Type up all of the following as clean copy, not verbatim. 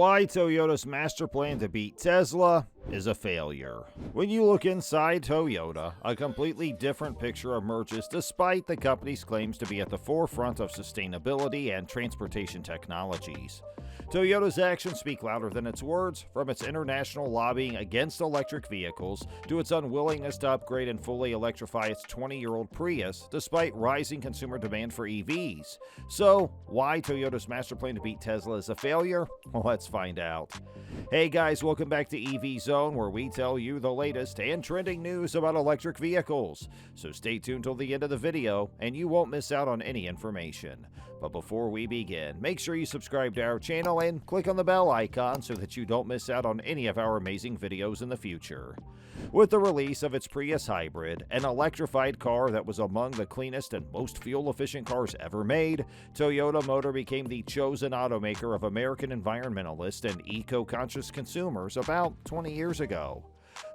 Why Toyota's master plan to beat Tesla is a failure. When you look inside Toyota, a completely different picture emerges despite the company's claims to be at the forefront of sustainability and transportation technologies. Toyota's actions speak louder than its words, from its international lobbying against electric vehicles to its unwillingness to upgrade and fully electrify its 20-year-old Prius despite rising consumer demand for EVs. So, why Toyota's master plan to beat Tesla is a failure? Well, let's find out. Hey guys, welcome back to EV Zone, where we tell you the latest and trending news about electric vehicles. So stay tuned till the end of the video and you won't miss out on any information. But before we begin, make sure you subscribe to our channel and click on the bell icon so that you don't miss out on any of our amazing videos in the future. With the release of its Prius hybrid, an electrified car that was among the cleanest and most fuel-efficient cars ever made, Toyota Motor became the chosen automaker of American environmentalists and eco-conscious consumers about 20 years ago.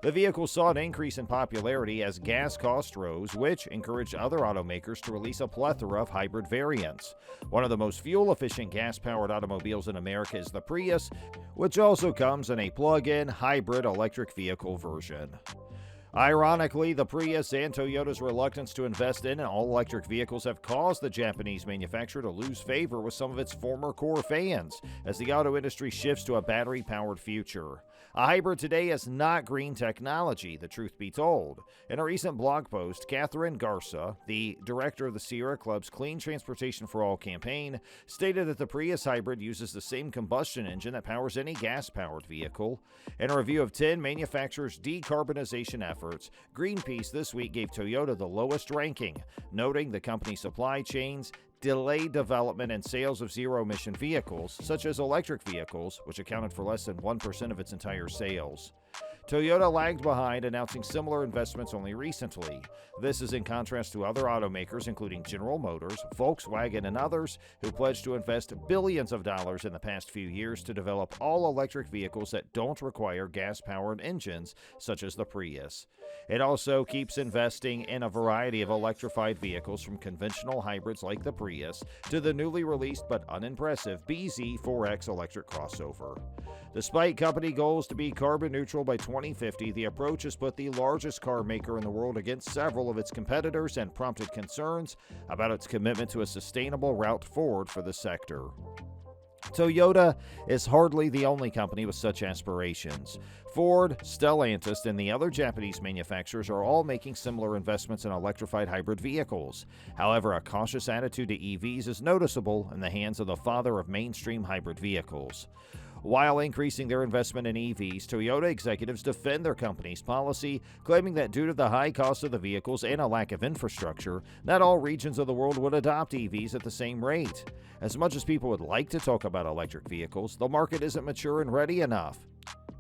The vehicle saw an increase in popularity as gas costs rose, which encouraged other automakers to release a plethora of hybrid variants. One of the most fuel-efficient gas-powered automobiles in America is the Prius, which also comes in a plug-in hybrid electric vehicle version. Ironically, the Prius and Toyota's reluctance to invest in all-electric vehicles have caused the Japanese manufacturer to lose favor with some of its former core fans as the auto industry shifts to a battery-powered future. A hybrid today is not green technology, the truth be told. In a recent blog post, Catherine Garza, the director of the Sierra Club's Clean Transportation for All campaign, stated that the Prius hybrid uses the same combustion engine that powers any gas-powered vehicle. In a review of 10 manufacturers' decarbonization efforts, Greenpeace this week gave Toyota the lowest ranking, noting the company's supply chains delayed development and sales of zero-emission vehicles, such as electric vehicles, which accounted for less than 1% of its entire sales. Toyota lagged behind, announcing similar investments only recently. This is in contrast to other automakers, including General Motors, Volkswagen, and others, who pledged to invest billions of dollars in the past few years to develop all-electric vehicles that don't require gas-powered engines, such as the Prius. It also keeps investing in a variety of electrified vehicles, from conventional hybrids like the Prius to the newly released but unimpressive BZ4X electric crossover. Despite company goals to be carbon neutral by 2050, the approach has put the largest car maker in the world against several of its competitors and prompted concerns about its commitment to a sustainable route forward for the sector. Toyota is hardly the only company with such aspirations. Ford, Stellantis, and the other Japanese manufacturers are all making similar investments in electrified hybrid vehicles. However, a cautious attitude to EVs is noticeable in the hands of the father of mainstream hybrid vehicles. While increasing their investment in EVs, Toyota executives defend their company's policy, claiming that due to the high cost of the vehicles and a lack of infrastructure, not all regions of the world would adopt EVs at the same rate. As much as people would like to talk about electric vehicles, the market isn't mature and ready enough.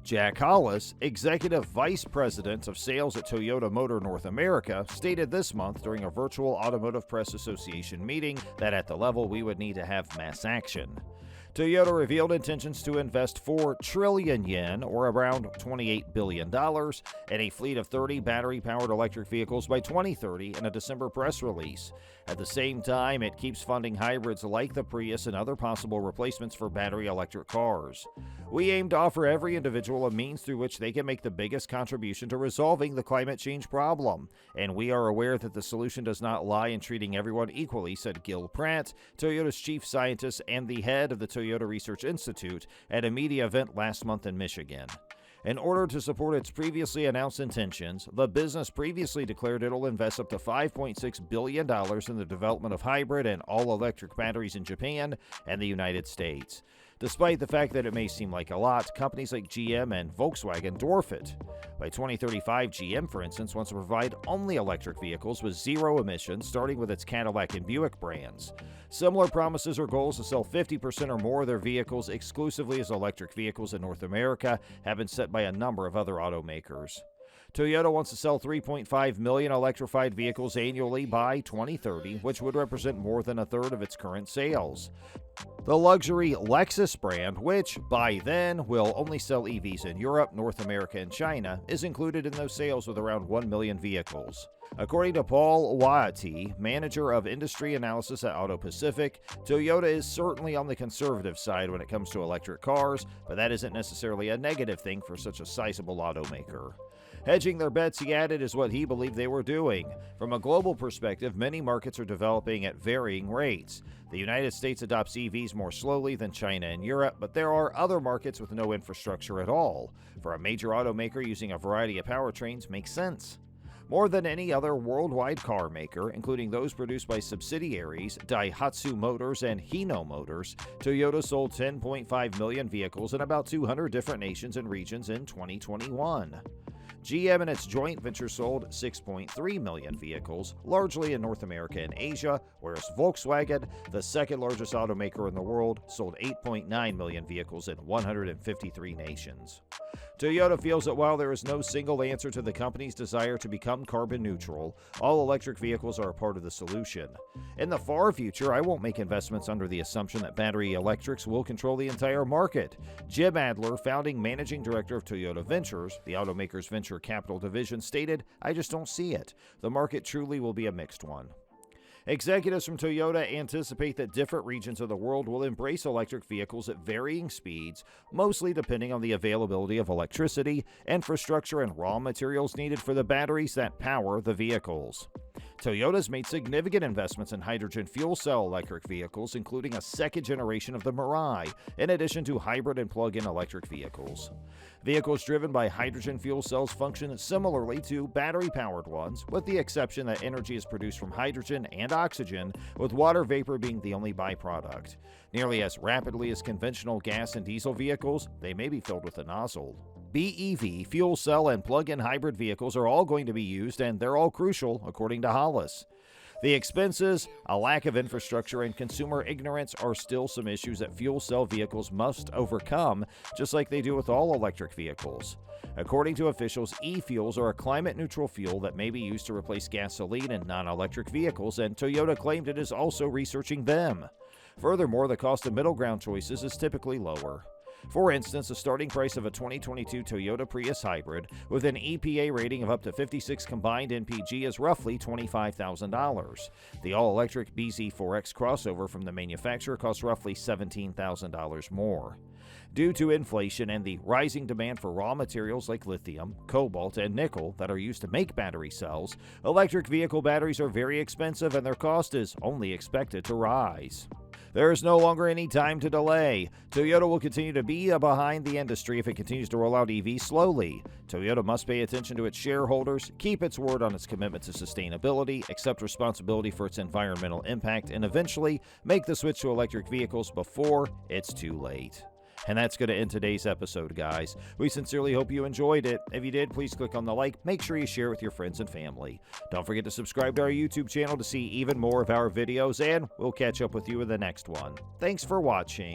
Jack Hollis, Executive Vice President of Sales at Toyota Motor North America, stated this month during a virtual Automotive Press Association meeting that at the level we would need to have mass action. Toyota revealed intentions to invest 4 trillion yen, or around $28 billion, in a fleet of 30 battery-powered electric vehicles by 2030 in a December press release. At the same time, it keeps funding hybrids like the Prius and other possible replacements for battery electric cars. We aim to offer every individual a means through which they can make the biggest contribution to resolving the climate change problem, and we are aware that the solution does not lie in treating everyone equally, said Gil Pratt, Toyota's chief scientist and the head of the Toyota Research Institute, at a media event last month in Michigan. In order to support its previously announced intentions, the business previously declared it'll invest up to $5.6 billion in the development of hybrid and all-electric batteries in Japan and the United States. Despite the fact that it may seem like a lot, companies like GM and Volkswagen dwarf it. By 2035, GM, for instance, wants to provide only electric vehicles with zero emissions, starting with its Cadillac and Buick brands. Similar promises or goals to sell 50% or more of their vehicles exclusively as electric vehicles in North America have been set by a number of other automakers. Toyota wants to sell 3.5 million electrified vehicles annually by 2030, which would represent more than a third of its current sales. The luxury Lexus brand, which by then will only sell EVs in Europe, North America, and China, is included in those sales with around 1 million vehicles. According to Paul Waati, manager of industry analysis at Auto Pacific, Toyota is certainly on the conservative side when it comes to electric cars, but that isn't necessarily a negative thing for such a sizable automaker. Hedging their bets, he added, is what he believed they were doing. From a global perspective, many markets are developing at varying rates. The United States adopts EVs more slowly than China and Europe, but there are other markets with no infrastructure at all. For a major automaker, using a variety of powertrains makes sense. More than any other worldwide car maker, including those produced by subsidiaries Daihatsu Motors and Hino Motors, Toyota sold 10.5 million vehicles in about 200 different nations and regions in 2021. GM and its joint venture sold 6.3 million vehicles, largely in North America and Asia, whereas Volkswagen, the second largest automaker in the world, sold 8.9 million vehicles in 153 nations. Toyota feels that while there is no single answer to the company's desire to become carbon neutral, all electric vehicles are a part of the solution. In the far future, I won't make investments under the assumption that battery electrics will control the entire market. Jim Adler, founding managing director of Toyota Ventures, the automaker's venture capital division, stated, "I just don't see it. The market truly will be a mixed one." Executives from Toyota anticipate that different regions of the world will embrace electric vehicles at varying speeds, mostly depending on the availability of electricity, infrastructure, and raw materials needed for the batteries that power the vehicles. Toyota's made significant investments in hydrogen fuel cell electric vehicles, including a second generation of the Mirai, in addition to hybrid and plug-in electric vehicles. Vehicles driven by hydrogen fuel cells function similarly to battery-powered ones, with the exception that energy is produced from hydrogen and oxygen, with water vapor being the only byproduct. Nearly as rapidly as conventional gas and diesel vehicles, they may be filled with a nozzle. BEV, fuel cell, and plug-in hybrid vehicles are all going to be used, and they're all crucial, according to Hollis. The expenses, a lack of infrastructure, and consumer ignorance are still some issues that fuel cell vehicles must overcome, just like they do with all electric vehicles. According to officials, e-fuels are a climate-neutral fuel that may be used to replace gasoline in non-electric vehicles, and Toyota claimed it is also researching them. Furthermore, the cost of middle ground choices is typically lower. For instance, the starting price of a 2022 Toyota Prius hybrid with an EPA rating of up to 56 combined NPG is roughly $25,000. The all-electric BZ4X crossover from the manufacturer costs roughly $17,000 more. Due to inflation and the rising demand for raw materials like lithium, cobalt, and nickel that are used to make battery cells, electric vehicle batteries are very expensive and their cost is only expected to rise. There is no longer any time to delay. Toyota will continue to be behind the industry if it continues to roll out EVs slowly. Toyota must pay attention to its shareholders, keep its word on its commitment to sustainability, accept responsibility for its environmental impact, and eventually make the switch to electric vehicles before it's too late. And that's going to end today's episode, guys. We sincerely hope you enjoyed it. If you did, please click on the like. Make sure you share with your friends and family. Don't forget to subscribe to our YouTube channel to see even more of our videos, and we'll catch up with you in the next one. Thanks for watching.